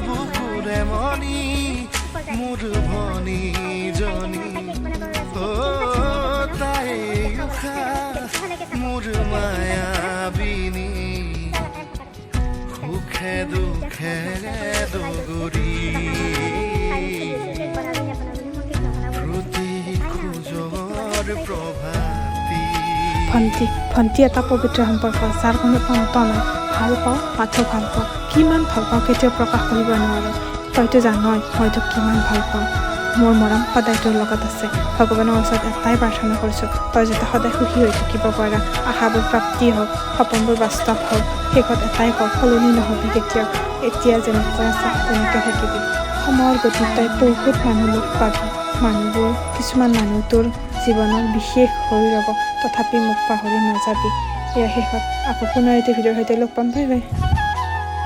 বুকুৰে মনি মোৰ ভনী জনী তাই মোৰ মায়াবিনী সুখে দুখে দগৰি ভণ্টি এটা পবিত্ৰ সম্পৰ্ক যাৰ কোনো অন্ত নাই ভাল পাওঁ মাথো ভাল পাওঁ কিমান ভাল পাওঁ কেতিয়াও প্ৰকাশ কৰিব নোৱাৰোঁ তইতো জানই মই তোক কিমান ভাল পাওঁ মোৰ মৰম সদায় তোৰ লগত আছে ভগৱানৰ ওচৰত এটাই প্ৰাৰ্থনা কৰিছোঁ তই যাতে সদায় সুখী হৈ থাকিব পাৰা আশাবোৰ প্ৰাপ্তি হওক সপোনবোৰ বাস্তৱ হওক শেষত এটাই কওঁ সলনি নহ'বি কেতিয়াও এতিয়া যেনেকৈ আছা তেনেকৈ থাকিবি সময়ৰ গতিত তই বহুত মানুহ লগ পাবি মানুহবোৰ কিছুমান মানুহ তোৰ জীৱনৰ বিশেষ হৈ ৰ'ব তথাপি মোক পাহৰি নাযাবি এয়া শেষত আকৌ পুনৰ এটি ভিডিঅ'ৰ সৈতে লগ পাম বাই বাই